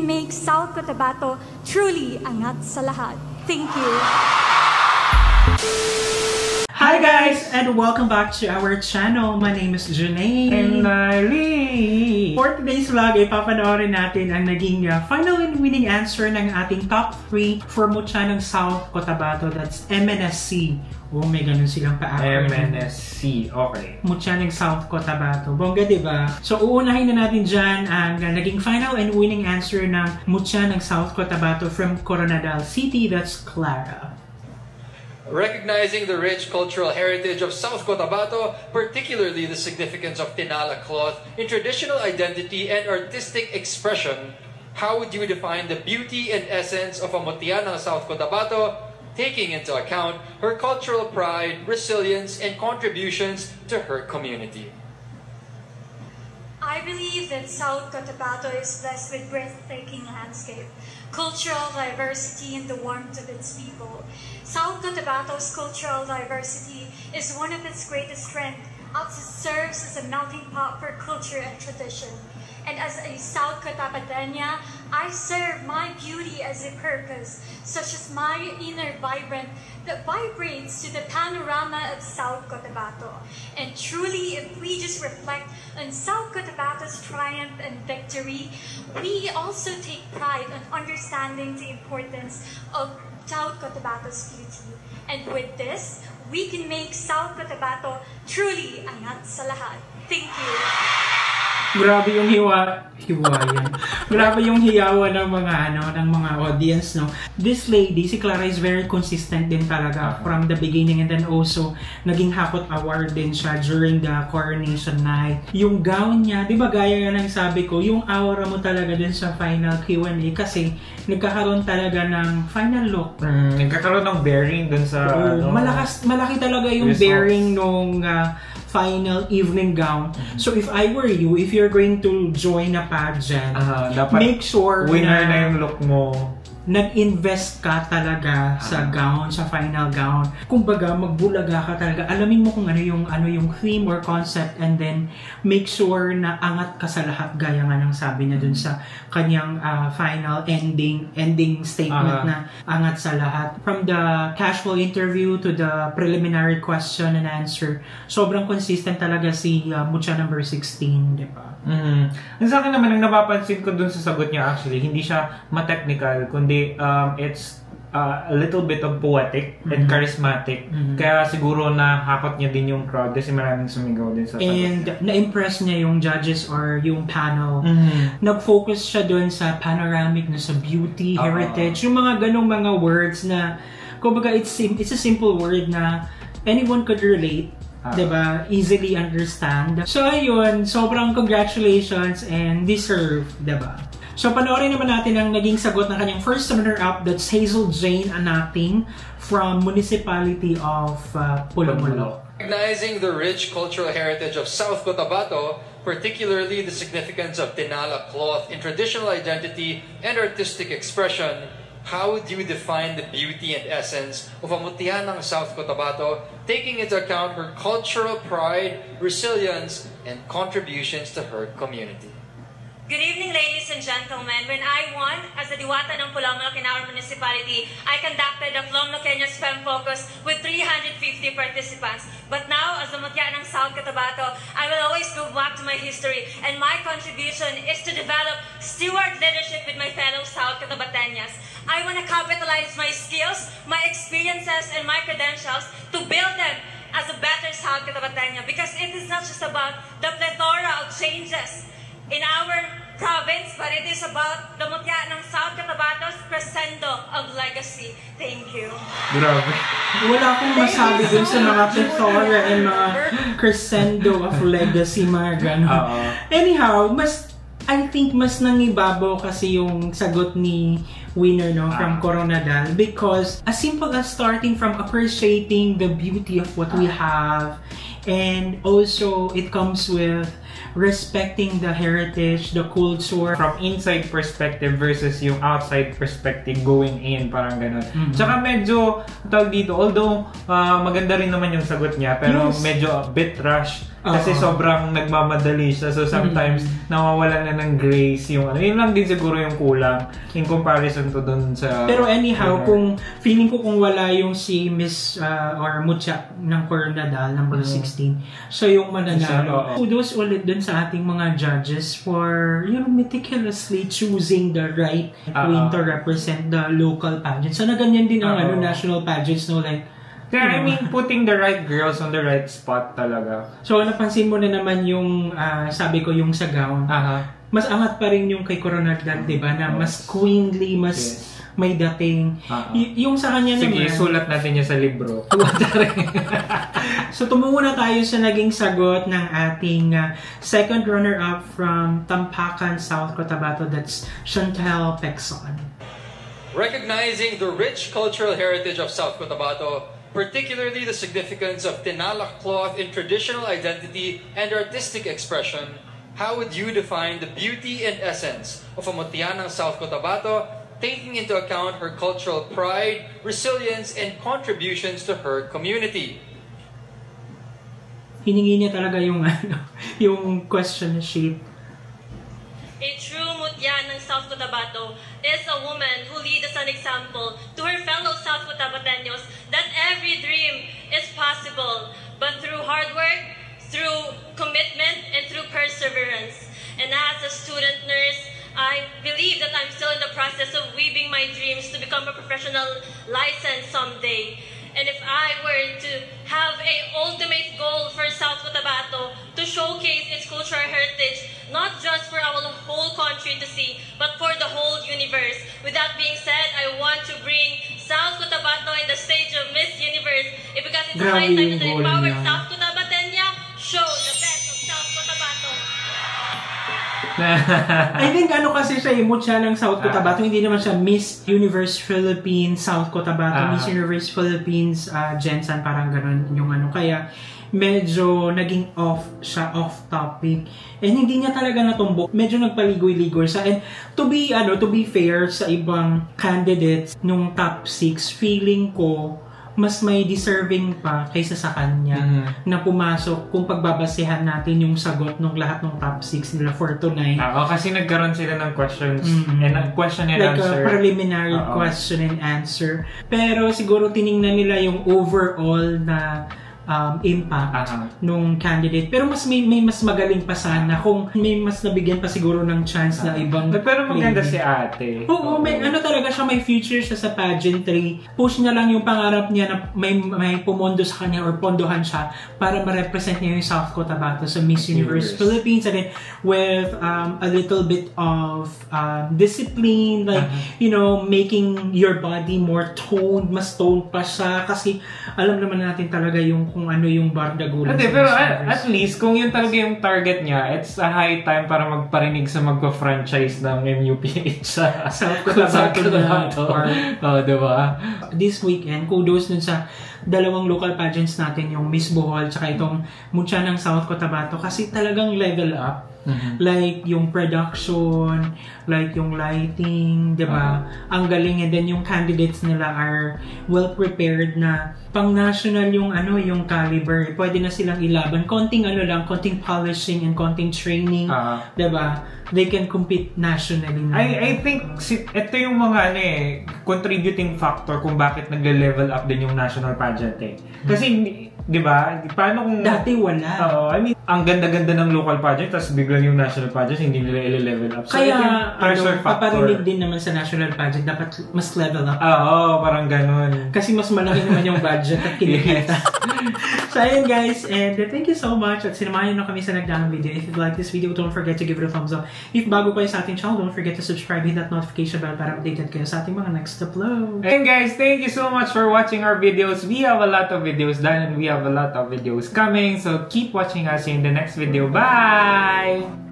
can make South Cotabato truly angat sa lahat. Thank you. Hi guys, and welcome back to our channel. My name is Janae. And Niley. For today's vlog, ipapanoorin natin ang naging final and winning answer ng ating top 3 for Mutya ng South Cotabato. That's MNSC. Oh, may ganun silang pa-acronym. MNSC, okay. Mutya ng South Cotabato. Bongga, diba? So, uunahin na natin dyan ang naging final and winning answer ng Mutya ng South Cotabato from Coronadal City. That's Clara. Recognizing the rich cultural heritage of South Cotabato, particularly the significance of Tinala cloth in traditional identity and artistic expression, how would you define the beauty and essence of a Mutya ng South Cotabato, taking into account her cultural pride, resilience, and contributions to her community? I believe that South Cotabato is blessed with breathtaking landscape, cultural diversity, and the warmth of its people. South Cotabato's cultural diversity is one of its greatest strengths, as it serves as a melting pot for culture and tradition. And as a South Cotabatana, I serve my beauty as a purpose, such as my inner vibrant that vibrates to the panorama of South Cotabato. And truly, if we just reflect on South Cotabato's triumph and victory, we also take pride on understanding the importance of South Cotabato's beauty. And with this, we can make South Cotabato truly angat sa lahat. Thank you. Grabe yung hiwayan. Grabe yung hiyawan ng mga audience, no. This lady, si Clara, is very consistent din talaga from the beginning, and then also naging Hakot Award din siya during the coronation night. Yung gown niya, 'di ba gaya nga ng sabi ko, yung aura mo talaga din sa final Q&A kasi nagkakaroon talaga ng final look. Nagkakaroon ng bearing dun sa malaki talaga yung results. Bearing nung final evening gown. So if I were you, if you're going to join a pageant, make sure winner na yung look mo. Nag-invest ka talaga sa gown, sa final gown. Kumbaga, magbulaga ka talaga. Alamin mo kung ano yung theme or concept, and then make sure na angat ka sa lahat, gaya nga ng sabi niya dun sa kanyang final ending statement na angat sa lahat. From the casual interview to the preliminary question and answer, sobrang consistent talaga si Mutya number 16, di ba? Sa akin naman, ang napapansin ko dun sa sagot niya, actually, hindi siya ma-technical, kundi it's a little bit of poetic and charismatic. Kaya siguro nakakot niya din yung crowd kasi maraming sumigaw din sa sagot and niya. Na-impress niya yung judges or yung panel. Nag-focus siya dun sa panoramic, na sa beauty, heritage, yung mga ganong mga words na, kumbaga, it's a simple word na anyone could relate. Diba? Easily understand. So ayun, sobrang congratulations and deserved, diba? So panoorin naman natin ang naging sagot ng kanyang first runner-up, that's Hazel Jane Anating from Municipality of Pulumulo. Recognizing the rich cultural heritage of South Cotabato, particularly the significance of Tinala cloth in traditional identity and artistic expression, how would you define the beauty and essence of a Mutya ng South Cotabato, taking into account her cultural pride, resilience, and contributions to her community? Good evening, ladies and gentlemen. When I won as the Diwata ng Pulamalo Kinaur Municipality, I conducted the Flom Loqueños Fem Focus with 350 participants. But now, as the Mutya ng South Cotabato, I will always go back to my history, and my contribution is to develop steward leadership with my fellow South Cotabateñas. I want to capitalize my skills, my experiences, and my credentials to build them as a better South Cotabateña, because it is not just about the plethora of changes in our province, but it is about the Mutya ng South Cotabato's crescendo of legacy. Thank you. Grabe. Wala akong masabi dun sa mga plethora and mga crescendo of legacy, mga gano'n. Anyhow, I think mas nangibabaw kasi yung sagot ni winner, no, from Coronadal, because as simple as starting from appreciating the beauty of what we have, and also it comes with respecting the heritage, the culture. From inside perspective versus yung outside perspective going in, parang ganun. Tsaka medyo, tawag dito, although maganda rin naman yung sagot niya, pero medyo a bit rush. Kasi sobrang nagmamadali siya. So sometimes, nawawalan na ng grace yung ano. Yun lang din siguro yung kulang in comparison to dun sa... Pero anyhow, kung feeling ko kung wala yung si Miss or Mucha ng Coronadal, number 16, so yung mananalo. Kudos ulit dun sa ating mga judges for meticulously choosing the right queen to represent the local pageant. So na ganyan din ang national pageants, no? Like, I mean, putting the right girls on the right spot talaga. So, napansin mo na naman yung, sabi ko, yung sa gown. Mas angat pa rin yung kay Coronadal, diba? Na mas queenly, mas may dating. Yung sa kanya naman... Sige, sulat natin niya sa libro. So, tumungo na tayo sa naging sagot ng ating second runner-up from Tampakan, South Cotabato. That's Chantel Pexon. Recognizing the rich cultural heritage of South Cotabato, particularly the significance of Tinala cloth in traditional identity and artistic expression, how would you define the beauty and essence of a Mutianang South Cotabato, taking into account her cultural pride, resilience, and contributions to her community? Hiningi niya talaga yung, yung question sheet. A true Mutianang South Cotabato is a woman who leads as an example to her fellow South Cotabateños that every dream is possible, but through hard work, through commitment, and through perseverance. And as a student nurse, I believe that I'm still in the process of weaving my dreams to become a professional license someday. And if I were to have an ultimate goal for South Cotabato to showcase its cultural heritage, not just for our whole country to see, but for the whole universe. With that being said, I want to bring South Cotabato in the stage of Miss Universe, because it's high time that the empowered South Cotabateña show the best of South Cotabato. I think kasi siya imot siya ng South Cotabato, hindi naman siya Miss Universe Philippines South Cotabato, Miss Universe Philippines Jensen, parang ganun yung kaya medyo naging off topic, and hindi niya talaga natumbok, medyo nagpaligoy-ligoy sa, and to be fair sa ibang candidates nung top 6, feeling ko mas may deserving pa kaysa sa kanya na pumasok kung pagbabasehan natin yung sagot ng lahat ng top 6 nila 4 to 9. Kasi nagkaroon sila ng questions and question and like answer. Like a preliminary question and answer. Pero siguro tiningnan nila yung overall na impact nung candidate. Pero may mas magaling pa sana kung may mas nabigyan pa siguro ng chance na ibang pero maganda si ate. Oo, may talaga siya, may future siya sa pageantry. Push niya lang yung pangarap niya na may pumondo sa kanya or pondohan siya para ma-represent niya yung South Cotabato sa Miss Universe Philippines, and then with a little bit of discipline, like making your body more toned, mas toned pa siya, kasi alam naman natin talaga yung kung ano yung bardagulan. Pero at least, kung yun talaga yung target niya, it's a high time para magparinig sa magpa-franchise ng MUPH sa South Cotabato. Diba? This weekend, kudos dun sa dalawang local pageants natin, yung Miss Bohol tsaka itong Mutianang South Cotabato, kasi talagang level up. Like yung production, like yung lighting, diba? Ang galing, and then yung candidates nila are well prepared na pang national yung yung caliber. Pwede na silang ilaban. Konting polishing and konting training, diba? They can compete nationally na. I think ito yung mga contributing factor kung bakit nagle-level up din yung national pageant Kasi di ba? Paano kung dati wala. I mean, ang ganda-ganda ng local pageant, tapos biglang yung national pageant hindi nila i-level up. So, kaya pressure factor. Paparinig din naman sa national pageant, dapat mas level up. Parang ganun. Kasi mas malaki naman yung budget at kinikita. So ayun guys, and thank you so much at sinamahan nyo kami sa nagdaang video. If you like this video, don't forget to give it a thumbs up. If bago kayo sa ating channel, don't forget to subscribe, hit that notification bell para updated kayo sa ating mga next upload. And guys, thank you so much for watching our videos. We have a lot of videos done and we have a lot of videos coming. So keep watching us in the next video. Bye!